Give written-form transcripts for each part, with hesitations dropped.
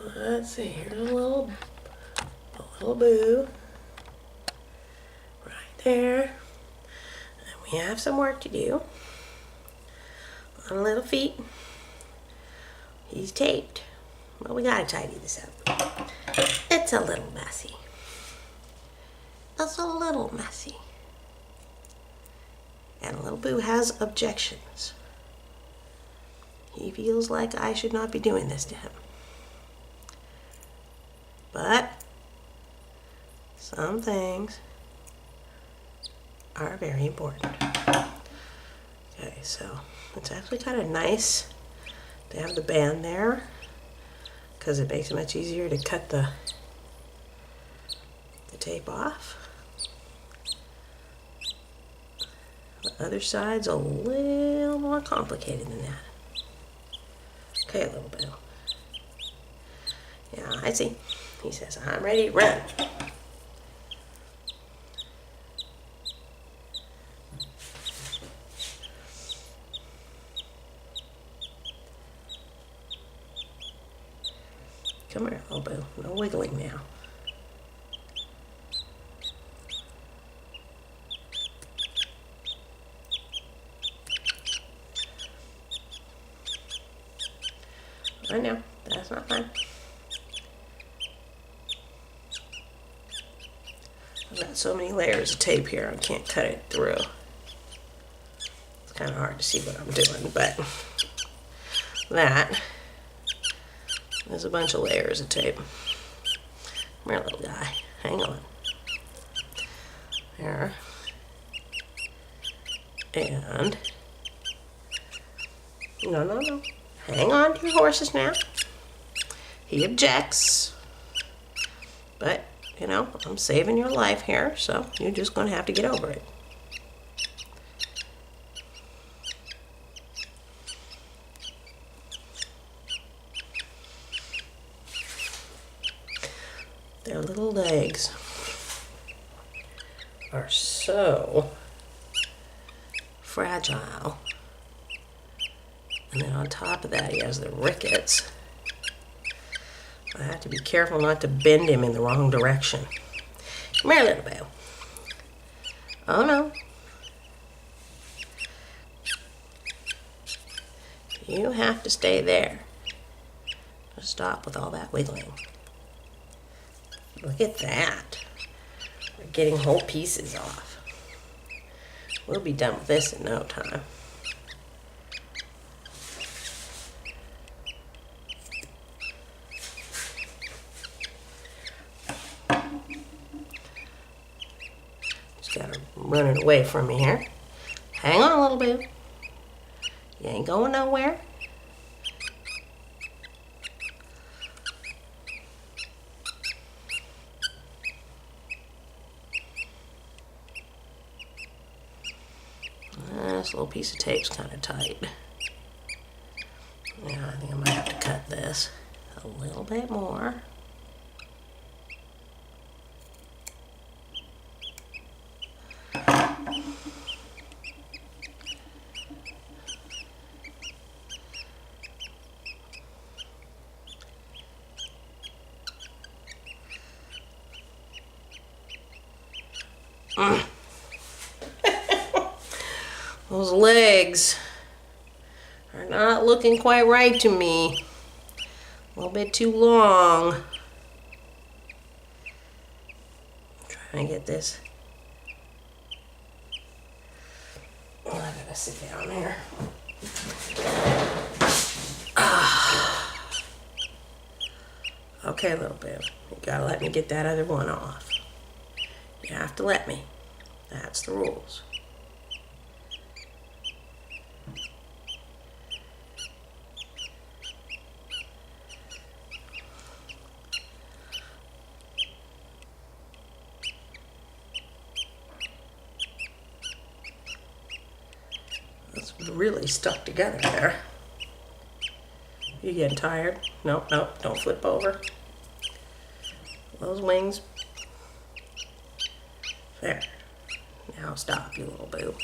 Let's see, here's a little boo right there. And we have some work to do on little feet. He's taped, but we gotta tidy this up. It's a little messy. It's a little messy. And little boo has objections. He feels like I should not be doing this to him. But some things are very important. Okay, so it's actually kind of nice to have the band there because it makes it much easier to cut the tape off. The other side's a little more complicated than that. Okay, a little bit. Yeah, I see. He says, I'm ready to run. Come here, little boo. No wiggling now. I know, that's not fun. I've got so many layers of tape here, I can't cut it through. It's kind of hard to see what I'm doing, but that is a bunch of layers of tape. Come here, little guy. Hang on. There. And no. Hang on to your horses now. He objects. But, you know, I'm saving your life here, so you're just going to have to get over it. Their little legs are so fragile. And then on top of that, he has the rickets. I have to be careful not to bend him in the wrong direction. Come here, little boo. Oh, no. You have to stay there. Stop with all that wiggling. Look at that. We're getting whole pieces off. We'll be done with this in no time. Just gotta run it away from me here. Hang on a little bit. You ain't going nowhere. This little piece of tape's kind of tight. Yeah, I think I might have to cut this a little bit more. Those legs are not looking quite right to me. A little bit too long. I'm trying to get this. Oh, I gotta sit down here. Okay, little bit. You gotta let me get that other one off. You have to let me. That's the rules. It's really stuck together there. You getting tired? Nope, don't flip over. Those wings. There. Now stop, you little boo.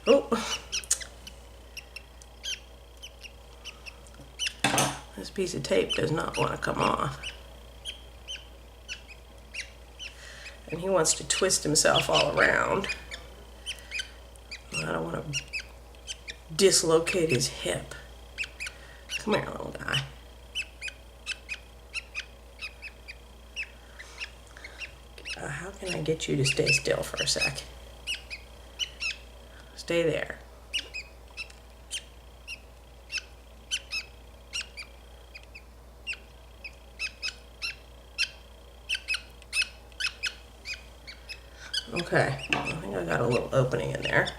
Oh. This piece of tape does not want to come off. And he wants to twist himself all around. I don't want to dislocate his hip. Come here, little guy. How can I get you to stay still for a sec? Stay there. Okay, I think I got a little opening in there.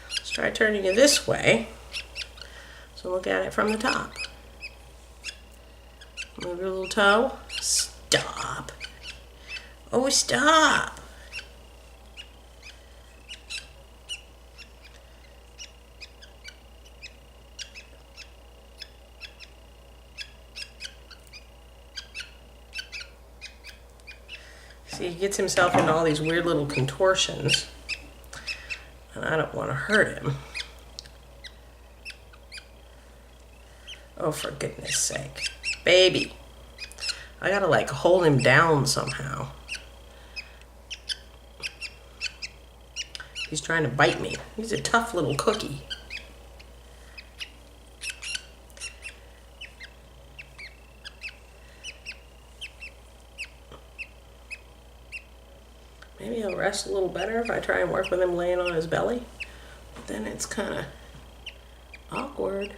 Let's try turning it this way. So look at it from the top. Move your little toe. Stop. Oh, stop. See, he gets himself into all these weird little contortions, and I don't want to hurt him. Oh, for goodness sake. Baby. I gotta like hold him down somehow. He's trying to bite me. He's a tough little cookie. Maybe he'll rest a little better if I try and work with him laying on his belly. But then it's kind of awkward.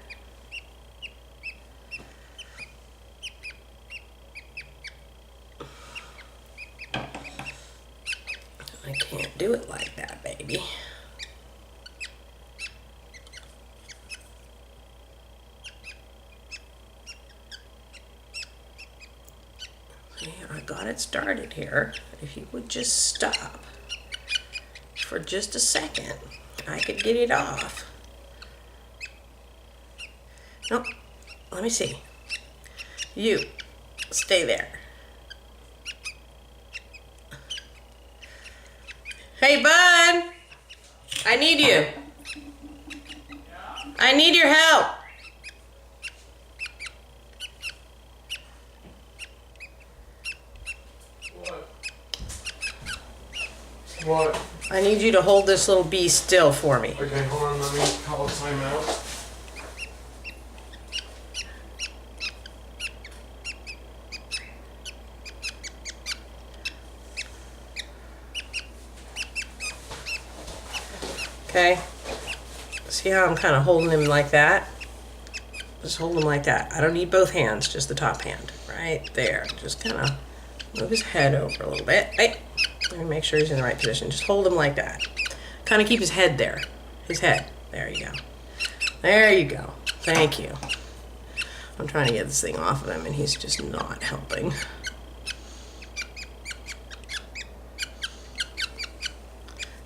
I can't do it like that, baby. See, I got it started here. If you would just stop for just a second, I could get it off. Nope. Let me see. You, stay there. Hey, bud. I need you. I need your help. What? I need you to hold this little beast still for me. Okay, hold on, let me call a timeout. Okay. See how I'm kind of holding him like that? Just hold him like that. I don't need both hands, just the top hand. Right there. Just kind of move his head over a little bit. Hey. Let me make sure he's in the right position. Just hold him like that. Kind of keep his head there. His head. There you go. There you go. Thank you. I'm trying to get this thing off of him and he's just not helping.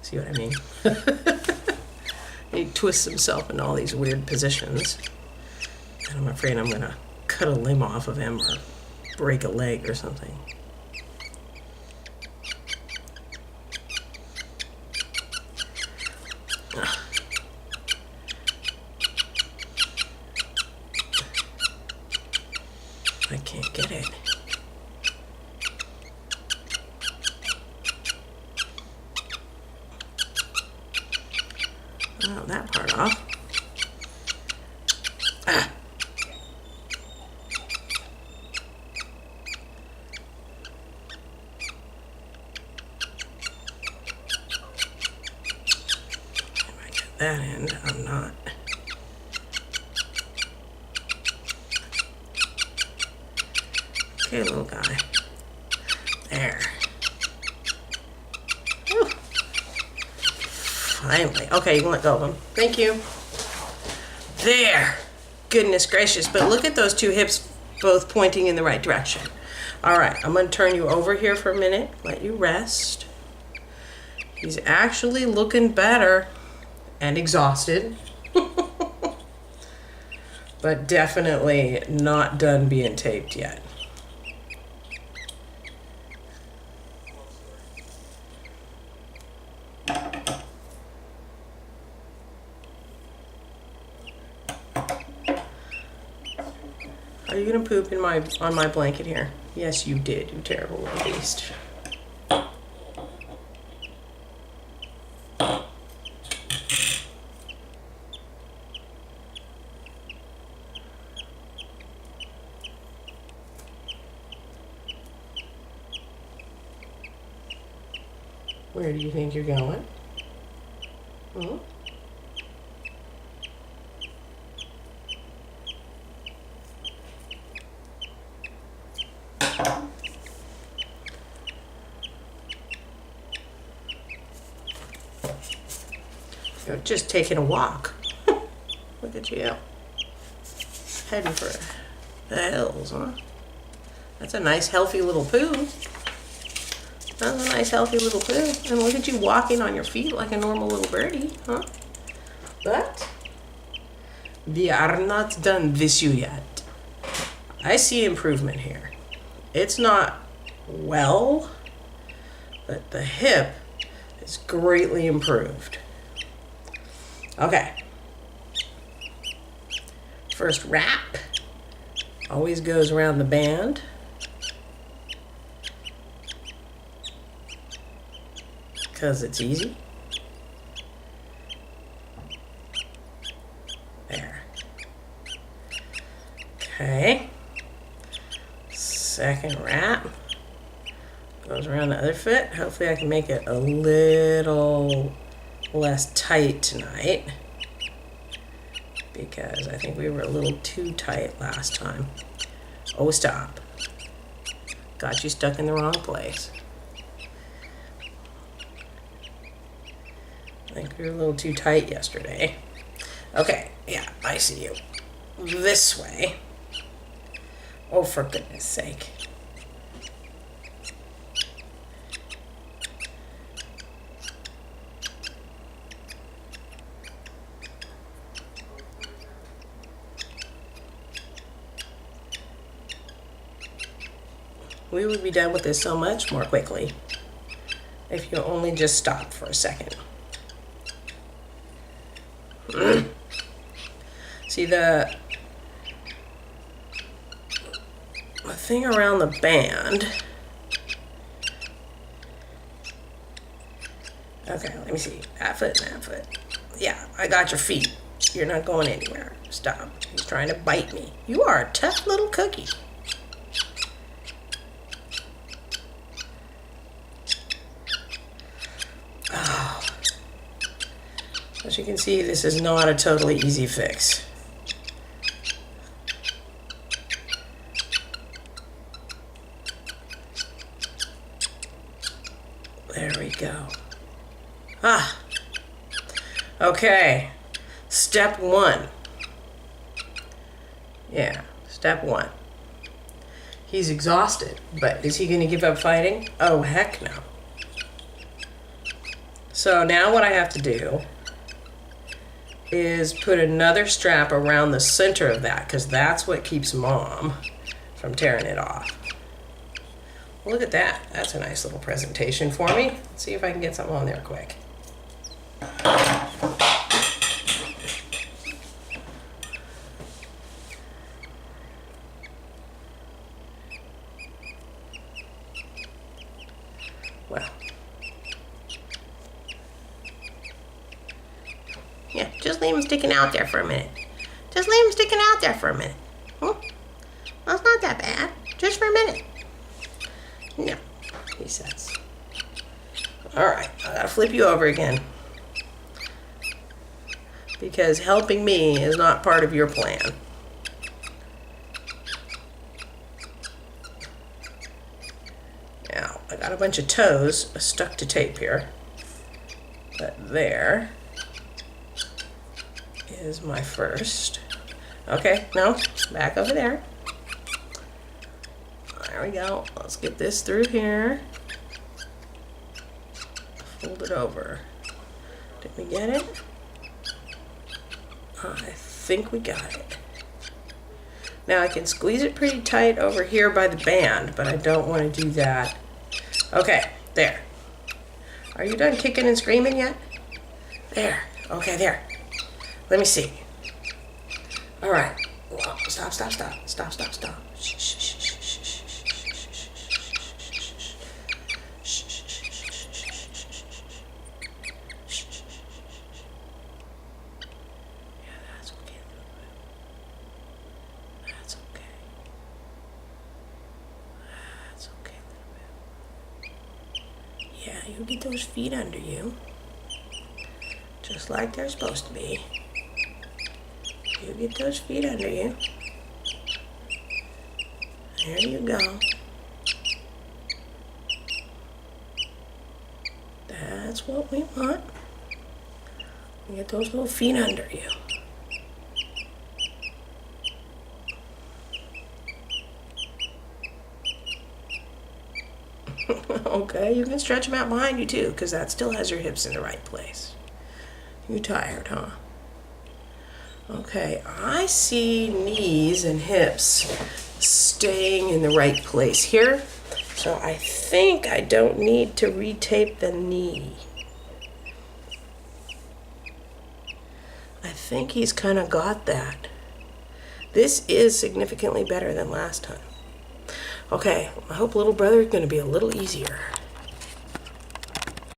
See what I mean? He twists himself in all these weird positions. And I'm afraid I'm going to cut a limb off of him or break a leg or something. I can't get it. Oh, that part off. Ah. If I get that end, I'm not. Okay, little guy. There. Whew. Finally. Okay, you can let go of him. Thank you. There. Goodness gracious. But look at those two hips both pointing in the right direction. All right, I'm going to turn you over here for a minute. Let you rest. He's actually looking better and exhausted. But definitely not done being taped yet. Are you gonna poop in on my blanket here? Yes, you did, you terrible little beast. Where do you think you're going? Hmm? You're just taking a walk. Look at you. Heading for the hills, huh? That's a nice healthy little poo. That's a nice healthy little poo. And look at you walking on your feet like a normal little birdie, huh? But we are not done with you yet. I see improvement here. It's not well, but the hip is greatly improved. Okay. First wrap always goes around the band. Because it's easy. There. Okay. Second wrap goes around the other foot. Hopefully I can make it a little less tight tonight, because I think we were a little too tight last time. Oh, stop. Got you stuck in the wrong place. I think we were a little too tight yesterday. Okay, yeah, I see you. This way. Oh, for goodness sake. We would be done with this so much more quickly if you only just stopped for a second. See, the thing around the band. Okay, let me see. That foot and that foot. Yeah, I got your feet. You're not going anywhere. Stop. He's trying to bite me. You are a tough little cookie. Oh. As you can see, this is not a totally easy fix. There we go. Ah. Okay. Step one. Yeah, step one. He's exhausted, but is he going to give up fighting? Oh, heck no. So now what I have to do is put another strap around the center of that, because that's what keeps Mom from tearing it off. Look at that. That's a nice little presentation for me. Let's see if I can get something on there quick. Well. Yeah, just leave him sticking out there for a minute. Just leave him sticking out there for a minute. Well, it's not that bad. Just for a minute. No, he says. All right, I gotta flip you over again, because helping me is not part of your plan. Now, I got a bunch of toes stuck to tape here, but there is my first. Okay, no, back over there. There we go. Let's get this through here. Fold it over. Did we get it? I think we got it. Now I can squeeze it pretty tight over here by the band, but I don't want to do that. Okay, there. Are you done kicking and screaming yet? There. Okay, there. Let me see. All right. Well, Stop, stop, stop. Stop, stop, stop. Shh, shh, shh, shh, shh, shh, shh, yeah, that's okay. That's okay. That's okay a little bit. Yeah, you get those feet under you. Just like they're supposed to be. You get those feet under you. There you go. That's what we want. You get those little feet under you. Okay, you can stretch them out behind you too, because that still has your hips in the right place. You tired, huh? Okay, I see knees and hips staying in the right place here. So I think I don't need to retape the knee. I think he's kind of got that. This is significantly better than last time. Okay, I hope little brother is going to be a little easier.